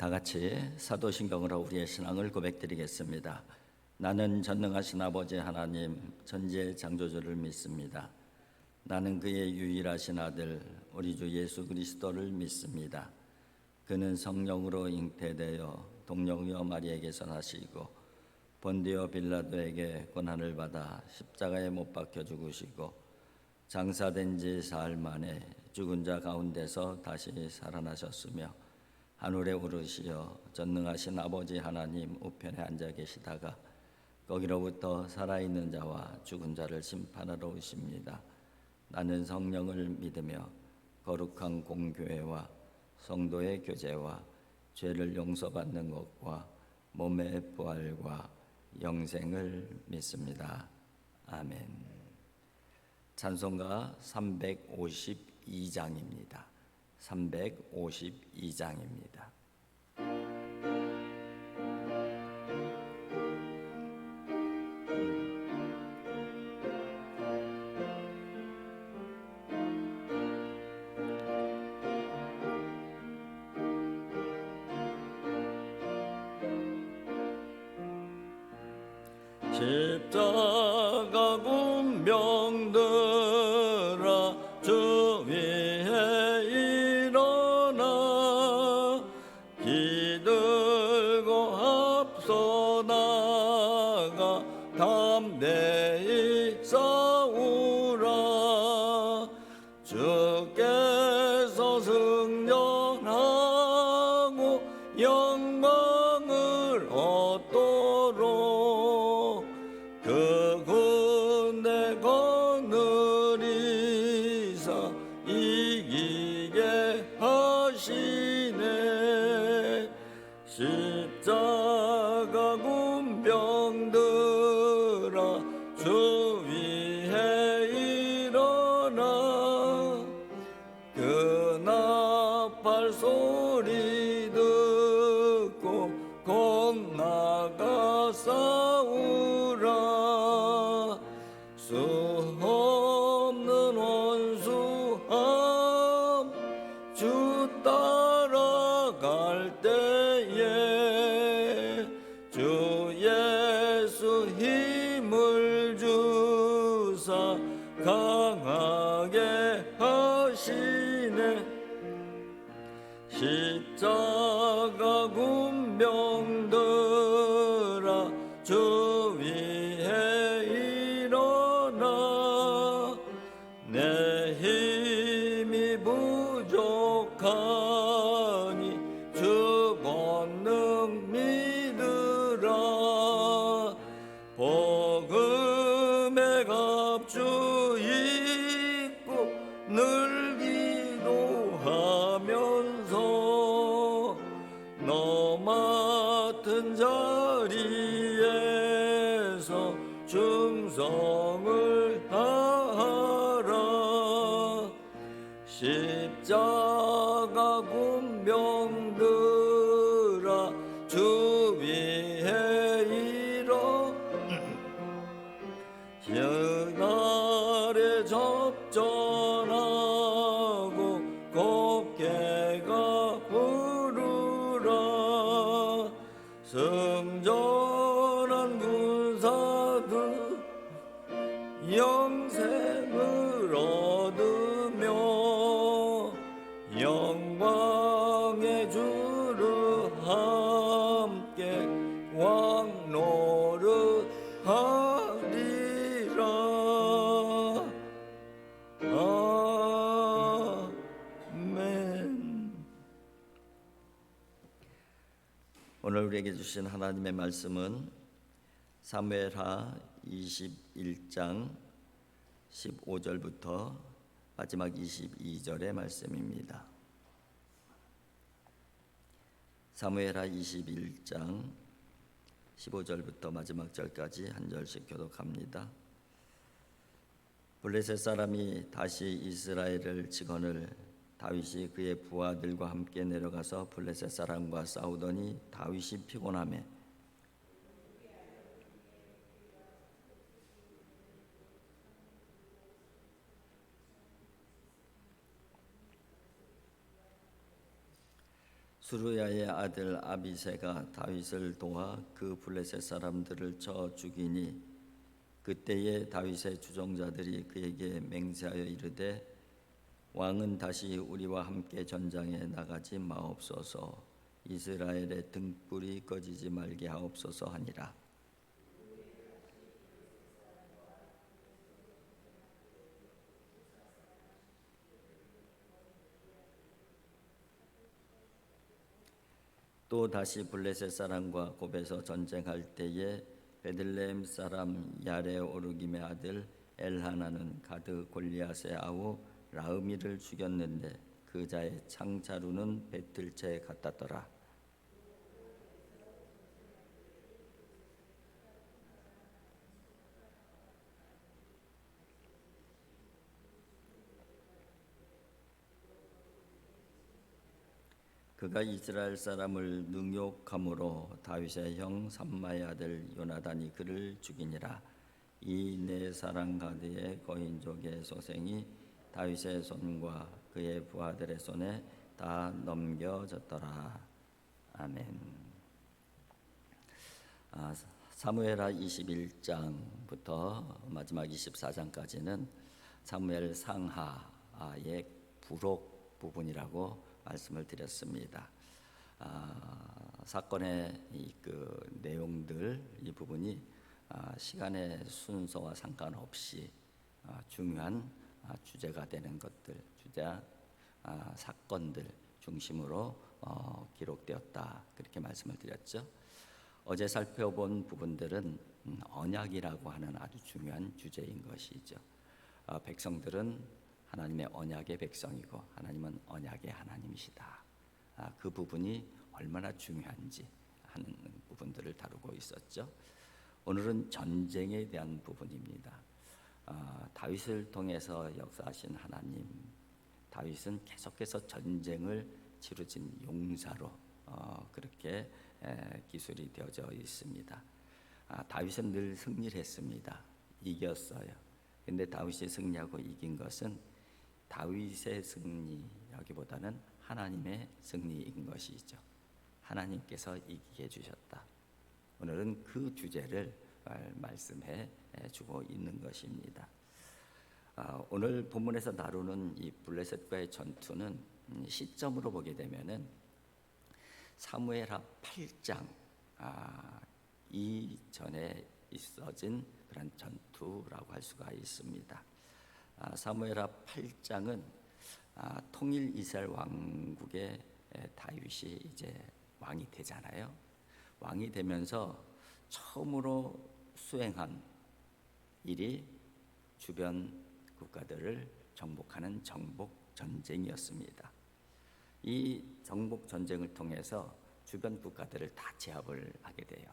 다 같이 사도신경으로 우리의 신앙을 고백드리겠습니다. 나는 전능하신 아버지 하나님 전지의 창조주를 믿습니다. 나는 그의 유일하신 아들 우리 주 예수 그리스도를 믿습니다. 그는 성령으로 잉태되어 동정녀 마리에게서 나시고 본디오 빌라도에게 고난을 받아 십자가에 못 박혀 죽으시고 장사된 지 사흘 만에 죽은 자 가운데서 다시 살아나셨으며 하늘에 오르시어 전능하신 아버지 하나님 우편에 앉아 계시다가 거기로부터 살아있는 자와 죽은 자를 심판하러 오십니다. 나는 성령을 믿으며 거룩한 공교회와 성도의 교제와 죄를 용서받는 것과 몸의 부활과 영생을 믿습니다. 아멘. 찬송가 352장입니다. 352장입니다. 십자가 군병들아 주 위에 일어나 기들고 앞서 나가 담대히 싸우라. 주께서 승전하고 영광을 얻도록 그 군대 거느리사 이기게 하시네. 십자가 군병들아 주 위에 일어나 그 나팔 소리 듣고 곧 나가 싸우라. 수 없는 원수함 주 따라갈 때에 주 예수 힘을 주사 강하게 하시네. 십자가 군병들아 주 위에 일어나 내 힘이 부족하니 주 권능 믿으라. 복음의 갑주 입고 늘 기도하면서 너 맡은 자리에서 충성을 다하라. 십자가 군병들아 주 위에 일어 그날에 접전하고 곱게 가 부르라. 승전한 군사들 영생을 얻으며 영광의 주를 함께 왕노릇하리라. 아멘. 오늘 우리에게 주신 하나님의 말씀은 사무엘하 21장 15절부터 마지막 22절의 말씀입니다. 사무엘하 21장 15절부터 마지막 절까지 한 절씩 교독합니다. 블레셋 사람이 다시 이스라엘을 치거늘 다윗이 그의 부하들과 함께 내려가서 블레셋 사람과 싸우더니 다윗이 피곤하매 수르야의 아들 아비새가 다윗을 도와 그 블레셋 사람들을 쳐 죽이니 그때에 다윗의 주종자들이 그에게 맹세하여 이르되 왕은 다시 우리와 함께 전장에 나가지 마옵소서. 이스라엘의 등불이 꺼지지 말게 하옵소서 하니라. 또 다시 블레셋 사람과 곱에서 전쟁할 때에 베들레헴 사람 야레 오르김의 아들 엘하나는 가드 골리앗의 아우 라흐미를 죽였는데 그 자의 창자루는 배틀채에 같았더라. 그가 이스라엘 사람을 능욕함으로 다윗의 형 삼마의 아들 요나단이 그를 죽이니라. 이 네 사람 가드의 거인족의 소생이 다윗의 손과 그의 부하들의 손에 다 넘겨졌더라. 아멘. 사무엘하 21장부터 마지막 24장까지는 사무엘 상하의 부록 부분이라고 말씀을 드렸습니다. 사건의 그 내용들 이 부분이 시간의 순서와 상관없이 중요한 주제가 되는 것들, 사건들 중심으로 기록되었다 그렇게 말씀을 드렸죠. 어제 살펴본 부분들은 언약이라고 하는 아주 중요한 주제인 것이죠. 백성들은 하나님의 언약의 백성이고 하나님은 언약의 하나님이시다. 그 부분이 얼마나 중요한지 하는 부분들을 다루고 있었죠. 오늘은 전쟁에 대한 부분입니다. 다윗을 통해서 역사하신 하나님, 다윗은 계속해서 전쟁을 치루진 용사로 그렇게 기술이 되어져 있습니다. 다윗은 늘 승리를 했습니다. 이겼어요. 근데 다윗이 승리하고 이긴 것은 다윗의 승리라기보다는 하나님의 승리인 것이죠. 하나님께서 이기게 해주셨다. 오늘은 그 주제를 말씀해 주고 있는 것입니다. 오늘 본문에서 다루는 이 블레셋과의 전투는 시점으로 보게 되면은 사무엘하 8장 이전에 있어진 그런 전투라고 할 수가 있습니다. 사무엘하 8장은 통일 이스라엘 왕국의 다윗이 이제 왕이 되잖아요. 왕이 되면서 처음으로 수행한 일이 주변 국가들을 정복하는 정복 전쟁이었습니다. 이 정복 전쟁을 통해서 주변 국가들을 다 제압을 하게 돼요.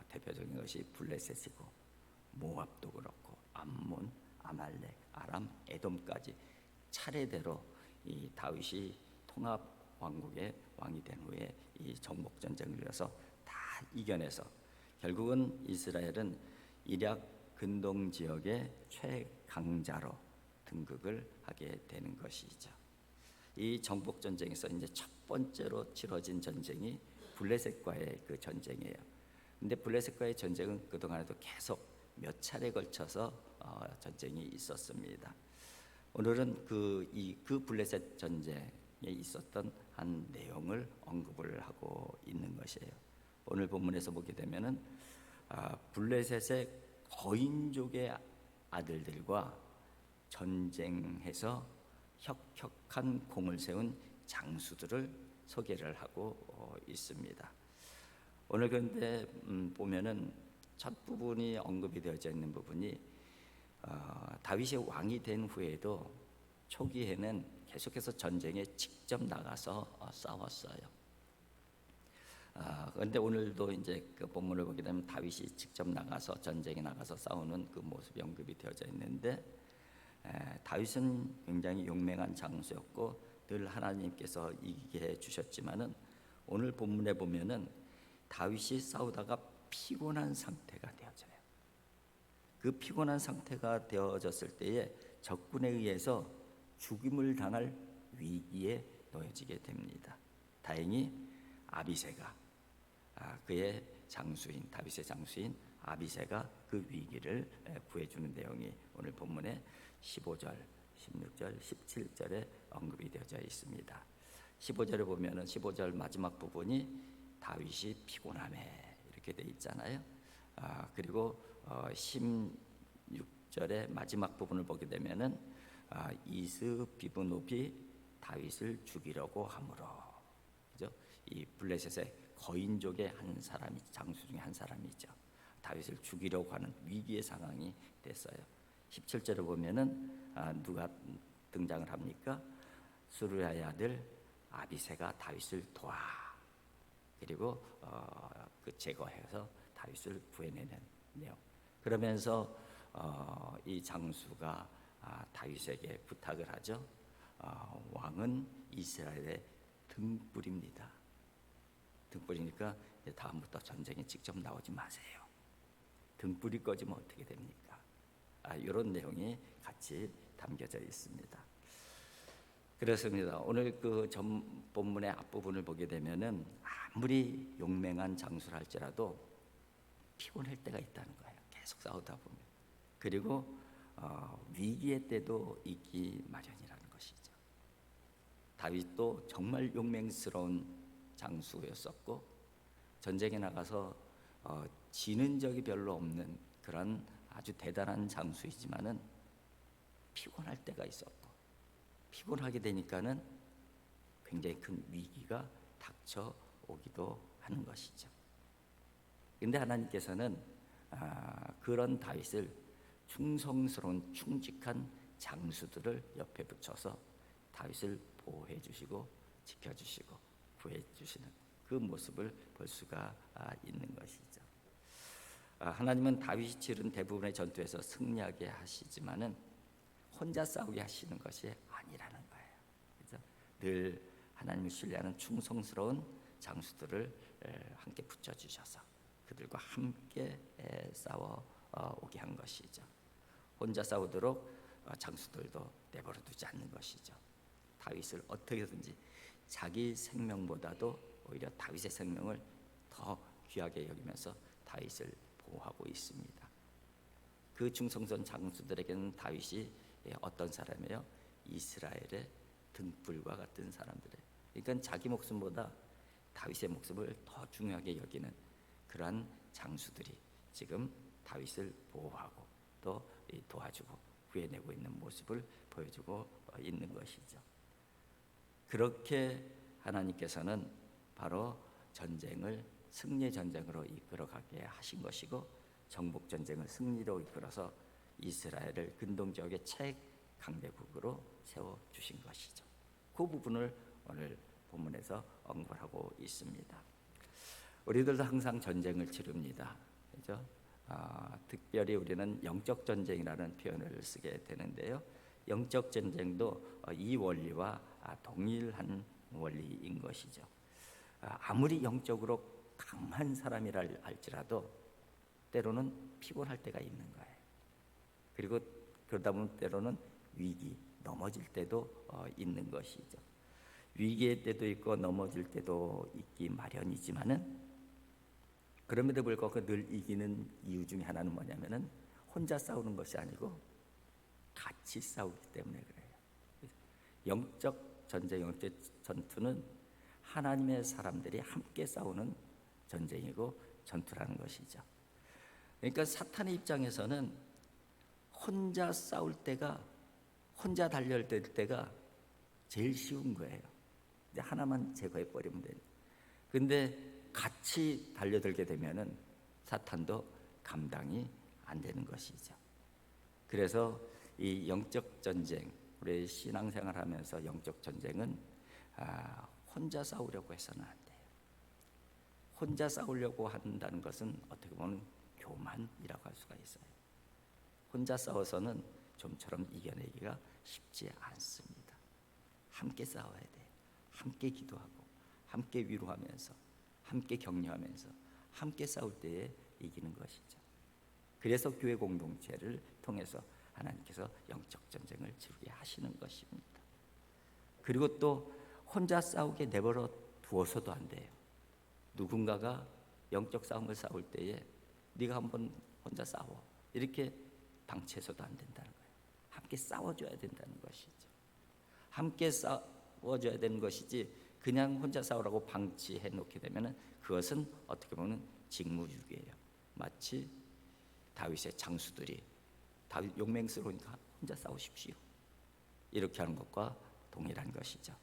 대표적인 것이 블레셋이고 모압도 그렇고 암몬, 아말렉, 아람, 에돔까지 차례대로 이 다윗이 통합 왕국의 왕이 된 후에 이 정복 전쟁을 이어서 다 이겨내서 결국은 이스라엘은 이략 근동 지역의 최강자로 등극을 하게 되는 것이죠. 이 정복 전쟁에서 이제 첫 번째로 치러진 전쟁이 블레셋과의 그 전쟁이에요. 근데 블레셋과의 전쟁은 그동안에도 계속 몇 차례 걸쳐서 전쟁이 있었습니다. 오늘은 그 블레셋 전쟁에 있었던 한 내용을 언급을 하고 있는 것이에요. 오늘 본문에서 보게 되면은 블레셋의 거인족의 아들들과 전쟁해서 혁혁한 공을 세운 장수들을 소개를 하고 있습니다. 오늘 그런데 보면은 첫 부분이 언급이 되어져 있는 부분이 다윗이 왕이 된 후에도 초기에는 계속해서 전쟁에 직접 나가서 싸웠어요. 그런데 오늘도 이제 그 본문을 보게 되면 다윗이 직접 나가서 전쟁에 나가서 싸우는 그 모습이 언급이 되어져 있는데 다윗은 굉장히 용맹한 장수였고 늘 하나님께서 이기게 해 주셨지만은 오늘 본문에 보면은 다윗이 싸우다가 피곤한 상태가 되어져요. 그 피곤한 상태가 되어졌을 때에 적군에 의해서 죽임을 당할 위기에 놓여지게 됩니다. 다행히 아비새가 그의 장수인 다윗의 장수인 아비새가 그 위기를 구해주는 내용이 오늘 본문의 15절, 16절, 17절에 언급이 되어져 있습니다. 15절에 보면은 15절 마지막 부분이 다윗이 피곤함에 이렇게 돼 있잖아요. 그리고 16절의 마지막 부분을 보게 되면은 이스비브노비 다윗을 죽이려고 하므로, 그죠? 이 블레셋의 거인족의 한 사람이 장수 중에 한 사람이죠. 다윗을 죽이려고 하는 위기의 상황이 됐어요. 17절에 보면은 누가 등장을 합니까? 수르야의 아들 아비새가 다윗을 도와, 그리고 그 제거해서 다윗을 구해내는 내용. 그러면서 이 장수가 다윗에게 부탁을 하죠. 왕은 이스라엘의 등불입니다. 등불이니까 이제 다음부터 전쟁에 직접 나오지 마세요. 등불이 꺼지면 어떻게 됩니까? 이런 내용이 같이 담겨져 있습니다. 그렇습니다. 오늘 그 전 본문의 앞부분을 보게 되면은 아무리 용맹한 장수를 할지라도 피곤할 때가 있다는 거예요. 계속 싸우다 보면. 그리고 위기의 때도 있기 마련이라는 것이죠. 다윗도 정말 용맹스러운 장수였었고 전쟁에 나가서 지는 적이 별로 없는 그런 아주 대단한 장수이지만은 피곤할 때가 있었고, 피곤하게 되니까는 굉장히 큰 위기가 닥쳐오기도 하는 것이죠. 근데 하나님께서는 그런 다윗을 충성스러운 충직한 장수들을 옆에 붙여서 다윗을 보호해 주시고 지켜주시고 구해 주시는 그 모습을 볼 수가 있는 것이죠. 하나님은 다윗이 치른 대부분의 전투에서 승리하게 하시지만은 혼자 싸우게 하시는 것이 아니라는 거예요. 그래서 늘 하나님을 신뢰하는 충성스러운 장수들을 함께 붙여주셔서 그들과 함께 싸워 오게 한 것이죠. 혼자 싸우도록 장수들도 내버려 두지 않는 것이죠. 다윗을 어떻게든지 자기 생명보다도 오히려 다윗의 생명을 더 귀하게 여기면서 다윗을 보호하고 있습니다. 그 충성스러운 장수들에게는 다윗이 어떤 사람이에요? 이스라엘의 등불과 같은 사람들이에요. 그러니까 자기 목숨보다 다윗의 목숨을 더 중요하게 여기는 그러한 장수들이 지금 다윗을 보호하고 또 도와주고 구해내고 있는 모습을 보여주고 있는 것이죠. 그렇게 하나님께서는 바로 전쟁을 승리의 전쟁으로 이끌어가게 하신 것이고, 정복 전쟁을 승리로 이끌어서 이스라엘을 근동 지역의 최강대국으로 세워 주신 것이죠. 그 부분을 오늘 본문에서 언급하고 있습니다. 우리들도 항상 전쟁을 치릅니다. 그렇죠? 특별히 우리는 영적 전쟁이라는 표현을 쓰게 되는데요. 영적 전쟁도 이 원리와 동일한 원리인 것이죠. 아무리 영적으로 강한 사람이라 할지라도 때로는 피곤할 때가 있는 거예요. 그리고 그러다 보면 때로는 위기, 넘어질 때도 있는 것이죠. 위기의 때도 있고 넘어질 때도 있기 마련이지만은 그럼에도 불구하고 늘 이기는 이유 중에 하나는 뭐냐면은 혼자 싸우는 것이 아니고 같이 싸우기 때문에 그래요. 영적 전쟁, 영적 전투는 하나님의 사람들이 함께 싸우는 전쟁이고 전투라는 것이죠. 그러니까 사탄의 입장에서는 혼자 싸울 때가, 혼자 달려들 때가 제일 쉬운 거예요. 이제 하나만 제거해 버리면 돼요. 근데 같이 달려들게 되면은 사탄도 감당이 안 되는 것이죠. 그래서 이 영적 전쟁, 우리 신앙생활하면서 영적 전쟁은 혼자 싸우려고 해서는 안 돼요. 혼자 싸우려고 한다는 것은 어떻게 보면 교만이라고 할 수가 있어요. 혼자 싸워서는 좀처럼 이겨내기가 쉽지 않습니다. 함께 싸워야 돼요. 함께 기도하고 함께 위로하면서 함께 격려하면서 함께 싸울 때에 이기는 것이죠. 그래서 교회 공동체를 통해서 하나님께서 영적 전쟁을 치르게 하시는 것입니다. 그리고 또 혼자 싸우게 내버려 두어서도 안 돼요. 누군가가 영적 싸움을 싸울 때에 네가 한번 혼자 싸워 이렇게 방치해서도 안 된다는 거예요. 함께 싸워줘야 된다는 것이죠. 함께 싸워줘야 되는 것이지 그냥 혼자 싸우라고 방치해 놓게 되면 그것은 어떻게 보면 직무유기예요. 마치 다윗의 장수들이 다윗 용맹스러우니까 혼자 싸우십시오 이렇게 하는 것과 동일한 것이죠.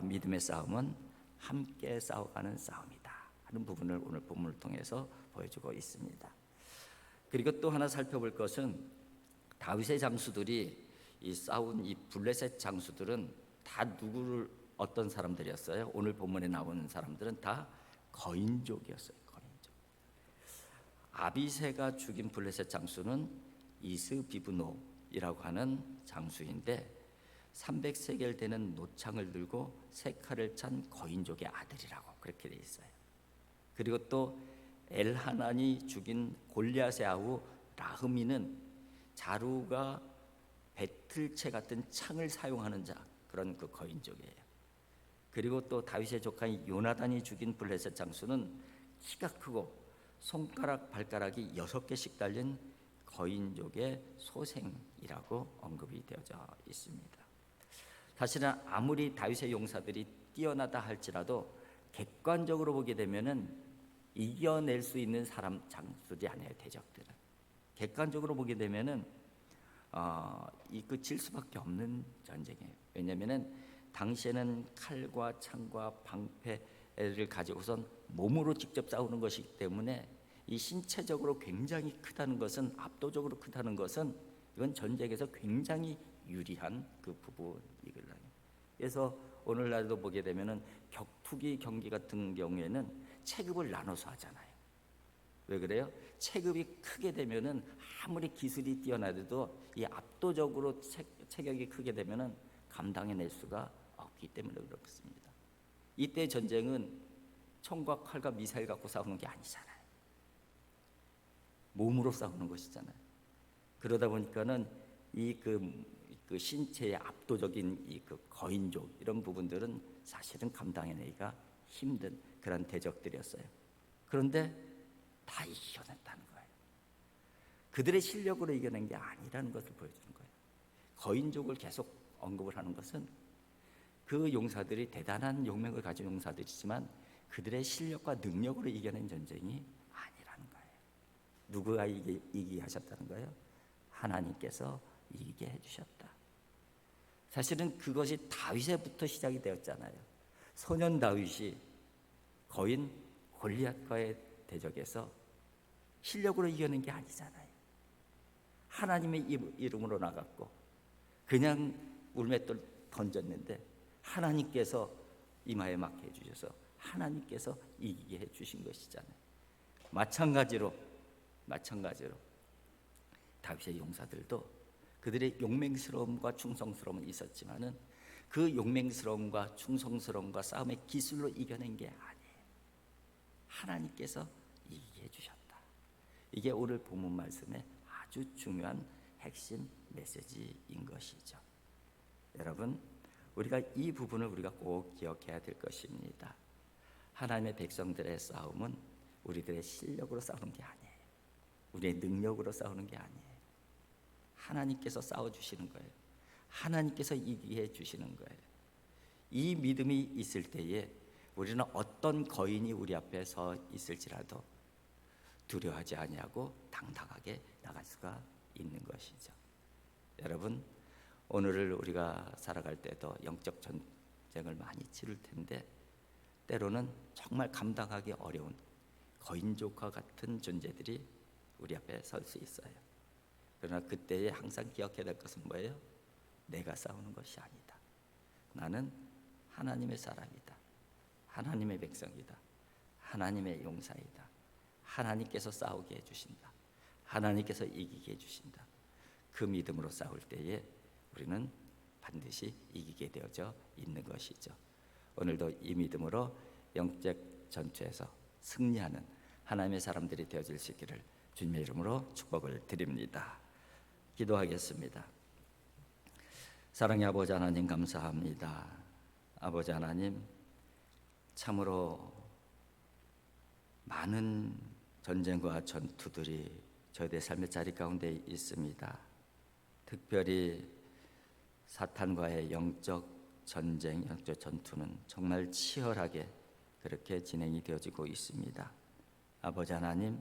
믿음의 싸움은 함께 싸워가는 싸움이다 하는 부분을 오늘 본문을 통해서 보여주고 있습니다. 그리고 또 하나 살펴볼 것은 다윗의 장수들이 이 싸운 이 블레셋 장수들은 다 누구를 어떤 사람들이었어요? 오늘 본문에 나오는 사람들은 다 거인족이었어요. 거인족. 아비새가 죽인 블레셋 장수는 이스비브노이라고 하는 장수인데 300세겔 되는 노창을 들고 세 칼을 찬 거인족의 아들이라고 그렇게 돼 있어요. 그리고 또 엘하난이 죽인 골리앗의 아우 라흐미는 자루가 배틀채 같은 창을 사용하는 자 그런 그 거인족이에요. 그리고 또 다윗의 조카인 요나단이 죽인 블레셋 장수는 키가 크고 손가락 발가락이 6개씩 달린 거인족의 소생이라고 언급이 되어져 있습니다. 사실은 아무리 다윗의 용사들이 뛰어나다 할지라도 객관적으로 보게 되면은 이겨낼 수 있는 사람 장수들이 아니에요. 대적들은 객관적으로 보게 되면은 질 수밖에 없는 전쟁이에요. 왜냐하면은 당시에는 칼과 창과 방패를 가지고선 몸으로 직접 싸우는 것이기 때문에 이 신체적으로 굉장히 크다는 것은 압도적으로 크다는 것은 이건 전쟁에서 굉장히 유리한 그 부분이거든요. 그래서 오늘날도 보게 되면은 격투기 경기 같은 경우에는 체급을 나눠서 하잖아요. 왜 그래요? 체급이 크게 되면은 아무리 기술이 뛰어나도 이 압도적으로 체격이 크게 되면은 감당해낼 수가 없기 때문에 그렇습니다. 이때 전쟁은 총과 칼과 미사일 갖고 싸우는 게 아니잖아요. 몸으로 싸우는 것이잖아요. 그러다 보니까는 그 신체의 압도적인 이 그 거인족 이런 부분들은 사실은 감당해내기가 힘든 그런 대적들이었어요. 그런데 다 이겨냈다는 거예요. 그들의 실력으로 이겨낸 게 아니라는 것을 보여주는 거예요. 거인족을 계속 언급을 하는 것은 그 용사들이 대단한 용맹을 가진 용사들이지만 그들의 실력과 능력으로 이겨낸 전쟁이 아니라는 거예요. 누구가 이기게 하셨다는 거예요? 하나님께서 이기게 해주셨다. 사실은 그것이 다윗에부터 시작이 되었잖아요. 소년 다윗이 거인 골리앗과의 대적에서 실력으로 이겨낸 게 아니잖아요. 하나님의 이름으로 나갔고 그냥 울맷돌 던졌는데 하나님께서 이마에 맞게 해주셔서 하나님께서 이기게 해주신 것이잖아요. 마찬가지로 다윗의 용사들도 그들의 용맹스러움과 충성스러움은 있었지만은 그 용맹스러움과 충성스러움과 싸움의 기술로 이겨낸 게 아니에요. 하나님께서 이기게 해주셨다. 이게 오늘 본문 말씀의 아주 중요한 핵심 메시지인 것이죠. 여러분, 우리가 이 부분을 우리가 꼭 기억해야 될 것입니다. 하나님의 백성들의 싸움은 우리들의 실력으로 싸우는 게 아니에요. 우리의 능력으로 싸우는 게 아니에요. 하나님께서 싸워주시는 거예요. 하나님께서 이기게 해주시는 거예요. 이 믿음이 있을 때에 우리는 어떤 거인이 우리 앞에 서 있을지라도 두려워하지 아니하고 당당하게 나갈 수가 있는 것이죠. 여러분, 오늘을 우리가 살아갈 때도 영적 전쟁을 많이 치를 텐데 때로는 정말 감당하기 어려운 거인족과 같은 존재들이 우리 앞에 설 수 있어요. 그러나 그때에 항상 기억해야 될 것은 뭐예요? 내가 싸우는 것이 아니다. 나는 하나님의 사람이다. 하나님의 백성이다. 하나님의 용사이다. 하나님께서 싸우게 해주신다. 하나님께서 이기게 해주신다. 그 믿음으로 싸울 때에 우리는 반드시 이기게 되어져 있는 것이죠. 오늘도 이 믿음으로 영적 전투에서 승리하는 하나님의 사람들이 되어질 수 있기를 주님의 이름으로 축복을 드립니다. 기도하겠습니다. 사랑의 아버지 하나님 감사합니다. 아버지 하나님, 참으로 많은 전쟁과 전투들이 저희의 삶의 자리 가운데 있습니다. 특별히 사탄과의 영적 전쟁, 영적 전투는 정말 치열하게 그렇게 진행이 되어지고 있습니다. 아버지 하나님,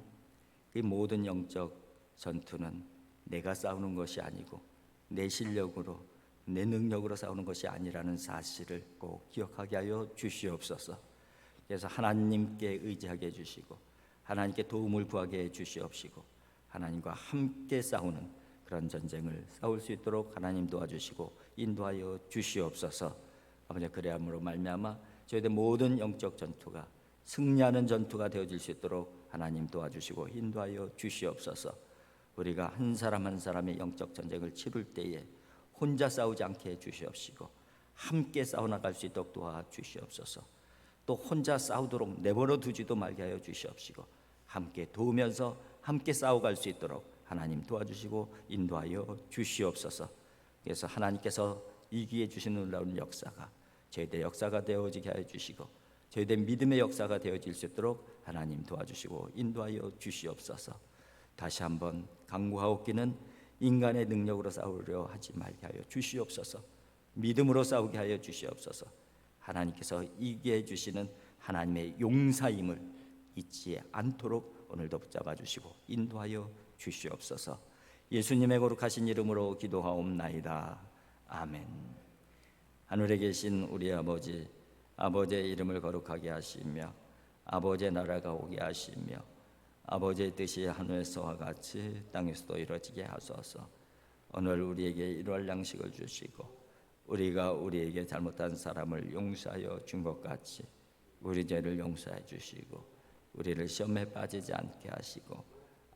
이 모든 영적 전투는 내가 싸우는 것이 아니고 내 실력으로, 내 능력으로 싸우는 것이 아니라는 사실을 꼭 기억하게 하여 주시옵소서. 그래서 하나님께 의지하게 해주시고 하나님께 도움을 구하게 해주시옵시고 하나님과 함께 싸우는 그런 전쟁을 싸울 수 있도록 하나님 도와주시고 인도하여 주시옵소서. 아버지, 그래야므로 말미암아 저희들 모든 영적 전투가 승리하는 전투가 되어질 수 있도록 하나님 도와주시고 인도하여 주시옵소서. 우리가 한 사람 한 사람의 영적 전쟁을 치룰 때에 혼자 싸우지 않게 해주시옵시고 함께 싸워나갈 수 있도록 도와주시옵소서. 또 혼자 싸우도록 내버려 두지도 말게 하여 주시옵시고 함께 도우면서 함께 싸워갈 수 있도록 하나님 도와주시고 인도하여 주시옵소서. 그래서 하나님께서 이기해 주시는 놀라운 역사가 저희들의 역사가 되어지게 하여 주시고 저희들의 믿음의 역사가 되어질 수 있도록 하나님 도와주시고 인도하여 주시옵소서. 다시 한번 강구하옵기는 인간의 능력으로 싸우려 하지 말게 하여 주시옵소서. 믿음으로 싸우게 하여 주시옵소서. 하나님께서 이기해 주시는 하나님의 용사임을 잊지 않도록 오늘도 붙잡아 주시고 인도하여 주시옵소서. 예수님의 거룩하신 이름으로 기도하옵나이다. 아멘. 하늘에 계신 우리 아버지, 아버지의 이름을 거룩하게 하시며 아버지의 나라가 오게 하시며 아버지의 뜻이 하늘에서와 같이 땅에서도 이루어지게 하소서. 오늘 우리에게 일용할 양식을 주시고 우리가 우리에게 잘못한 사람을 용서하여 준 것 같이 우리 죄를 용서해 주시고 우리를 시험에 빠지지 않게 하시고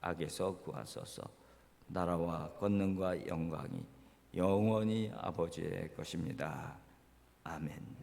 악에서 구하소서. 나라와 권능과 영광이 영원히 아버지의 것입니다. 아멘.